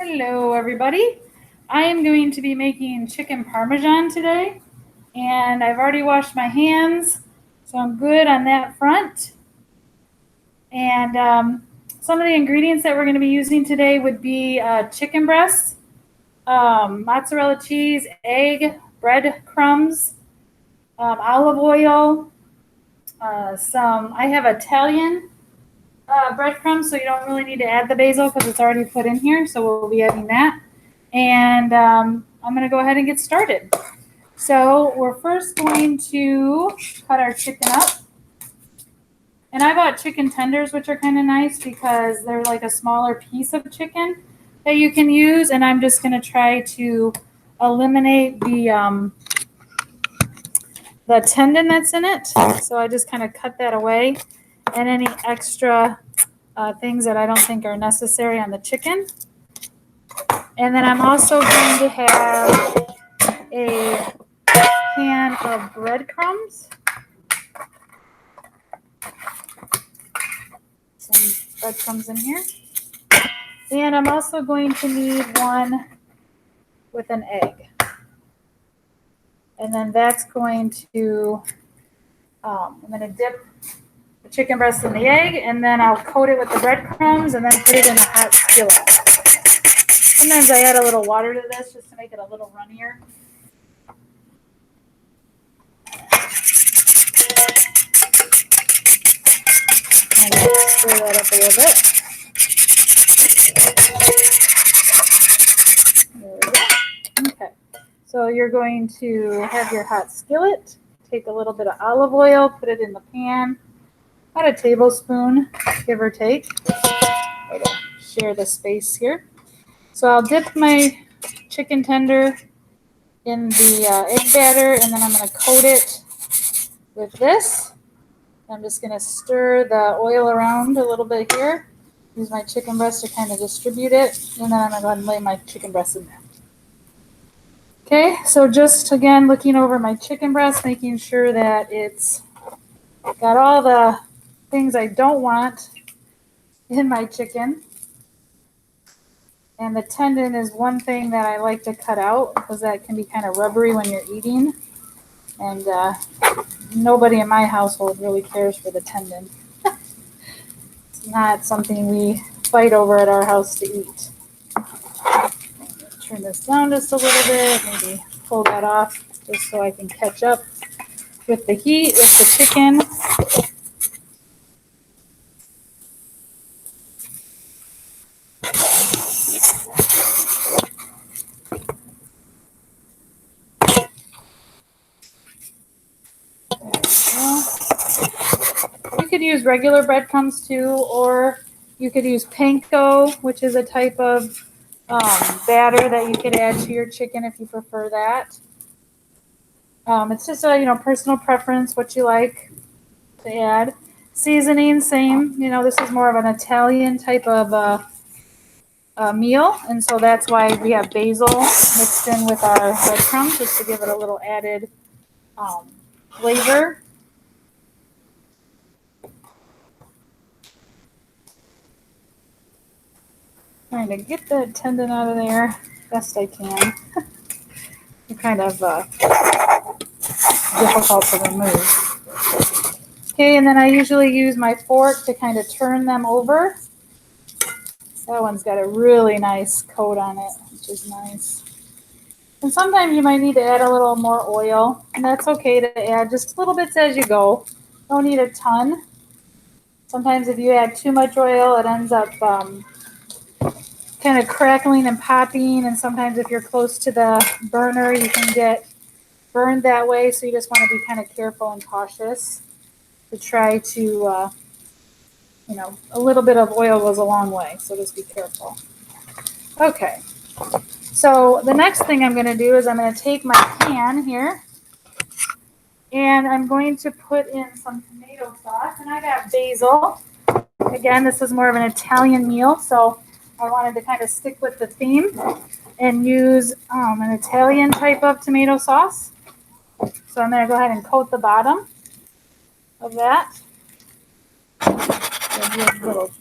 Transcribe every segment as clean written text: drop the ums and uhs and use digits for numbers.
Hello, everybody. I am going to be making chicken Parmesan today, and I've already washed my hands, so I'm good on that front. And some of the ingredients that we're going to be using today would be chicken breasts, mozzarella cheese, egg, breadcrumbs, olive oil, I have Italian breadcrumbs, so you don't really need to add the basil because it's already put in here, so we'll be adding that. And I'm going to go ahead and get started. So we're first going to cut our chicken up. And I bought chicken tenders, which are kind of nice because they're like a smaller piece of chicken that you can use. And I'm just going to try to eliminate the tendon that's in it. So I just kind of cut that away, and any extra things that I don't think are necessary on the chicken. And then I'm also going to have a can of breadcrumbs. Some breadcrumbs in here. And I'm also going to need one with an egg. And then that's going to, I'm going to dip the chicken breast in the egg, and then I'll coat it with the breadcrumbs and then put it in a hot skillet. Sometimes I add a little water to this just to make it a little runnier. And stir that up a little bit. There we go. Okay. So you're going to have your hot skillet, take a little bit of olive oil, put it in the pan, about a tablespoon, give or take. Try to share the space here. So I'll dip my chicken tender in the egg batter, and then I'm going to coat it with this. I'm just going to stir the oil around a little bit here. Use my chicken breast to kind of distribute it, and then I'm going to go ahead and lay my chicken breast in there. Okay, so just again looking over my chicken breast, making sure that it's got all the things I don't want in my chicken. And the tendon is one thing that I like to cut out because that can be kind of rubbery when you're eating. And nobody in my household really cares for the tendon. It's not something we fight over at our house to eat. Turn this down just a little bit, maybe pull that off just so I can catch up with the heat with the chicken. You could use regular breadcrumbs too, or you could use panko, which is a type of batter that you could add to your chicken if you prefer that. It's just a personal preference, what you like to add. Seasoning, same. This is more of an Italian type of meal, and so that's why we have basil mixed in with our breadcrumbs, just to give it a little added flavor. Trying to get the tendon out of there best I can. It's kind of difficult to remove. Okay, and then I usually use my fork to kind of turn them over. That one's got a really nice coat on it, which is nice. And sometimes you might need to add a little more oil, and that's okay to add just little bits as you go. Don't need a ton. Sometimes if you add too much oil, it ends up kind of crackling and popping, and sometimes if you're close to the burner, you can get burned that way, so you just want to be kind of careful and cautious to try to, a little bit of oil goes a long way, so just be careful. Okay, so the next thing I'm going to do is I'm going to take my pan here, and I'm going to put in some tomato sauce, and I got basil. Again, this is more of an Italian meal, so I wanted to kind of stick with the theme and use an Italian type of tomato sauce. So I'm going to go ahead and coat the bottom of that. Give it a little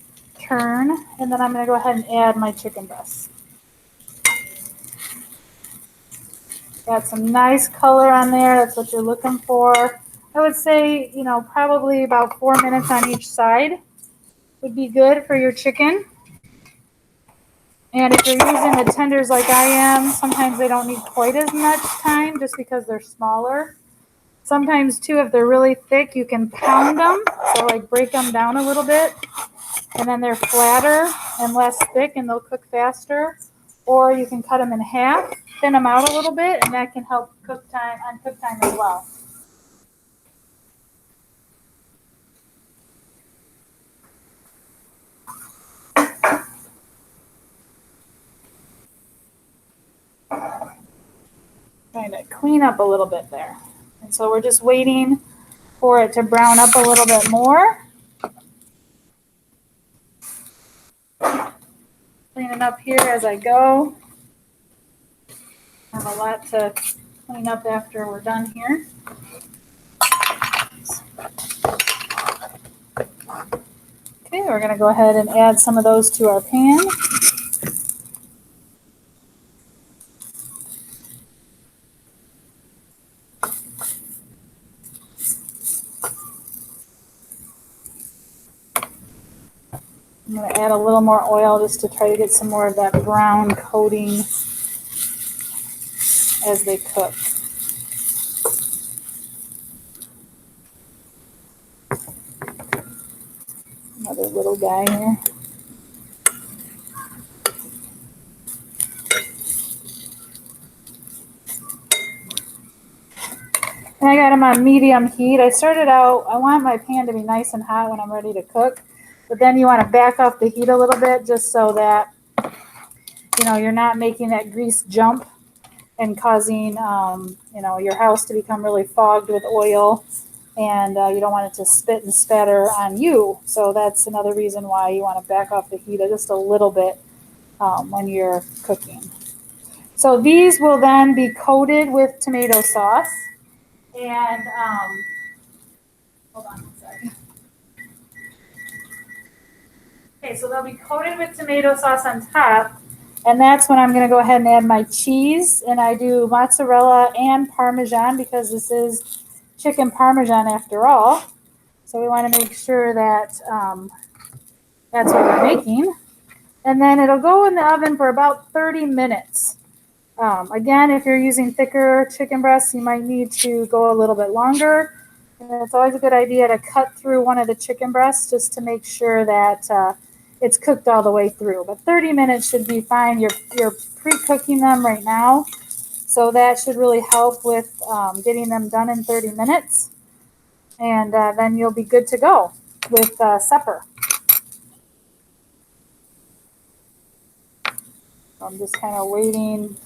turn, and then I'm going to go ahead and add my chicken breast. Got some nice color on there. That's what you're looking for. I would say, probably about 4 minutes on each side would be good for your chicken. And if you're using the tenders like I am, sometimes they don't need quite as much time just because they're smaller. Sometimes too, if they're really thick, you can pound them. So like break them down a little bit, and then they're flatter and less thick and they'll cook faster. Or you can cut them in half, thin them out a little bit, and that can help cook time as well. Trying to clean up a little bit there. And so we're just waiting for it to brown up a little bit more. Cleaning up here as I go. I have a lot to clean up after we're done here. Okay, we're going to go ahead and add some of those to our pan. I'm going to add a little more oil just to try to get some more of that brown coating as they cook. Another little guy here. And I got them on medium heat. I want my pan to be nice and hot when I'm ready to cook. But then you want to back off the heat a little bit just so that, you're not making that grease jump and causing, your house to become really fogged with oil. And you don't want it to spit and spatter on you. So that's another reason why you want to back off the heat just a little bit when you're cooking. So these will then be coated with tomato sauce. And hold on one second. Okay, so they'll be coated with tomato sauce on top. And that's when I'm going to go ahead and add my cheese. And I do mozzarella and Parmesan because this is chicken Parmesan after all. So we want to make sure that that's what we're making. And then it'll go in the oven for about 30 minutes. Again, if you're using thicker chicken breasts, you might need to go a little bit longer. And it's always a good idea to cut through one of the chicken breasts just to make sure that it's cooked all the way through. But 30 minutes should be fine. You're pre-cooking them right now. So that should really help with getting them done in 30 minutes. And then you'll be good to go with supper. I'm just kind of waiting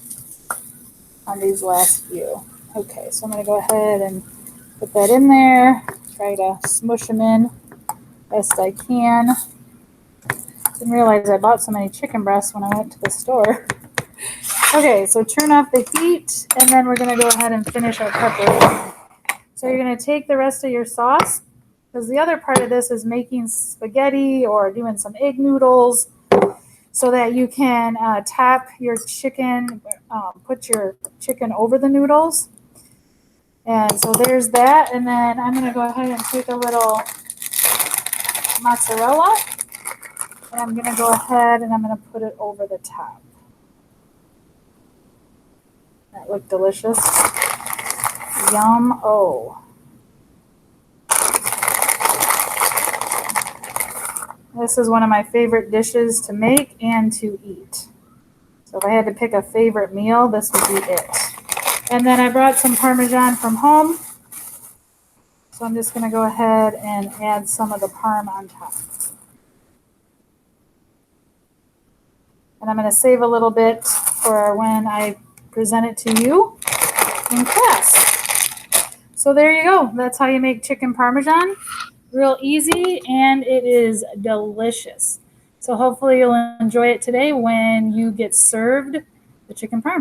on these last few. Okay, so I'm going to go ahead and put that in there. Try to smush them in best I can. Didn't realize I bought so many chicken breasts when I went to the store. Okay, so turn off the heat, and then we're going to go ahead and finish our preparation. So you're going to take the rest of your sauce, because the other part of this is making spaghetti or doing some egg noodles, so that you can tap your chicken, put your chicken over the noodles. And so there's that. And then I'm going to go ahead and take a little mozzarella. And I'm going to go ahead and I'm going to put it over the top. That looked delicious. Yum. Oh. This is one of my favorite dishes to make and to eat. So if I had to pick a favorite meal, this would be it. And then I brought some Parmesan from home. So I'm just going to go ahead and add some of the Parm on top. And I'm going to save a little bit for when I present it to you in class. So there you go. That's how you make chicken Parmesan. Real easy, and it is delicious. So hopefully you'll enjoy it today when you get served the chicken Parmesan.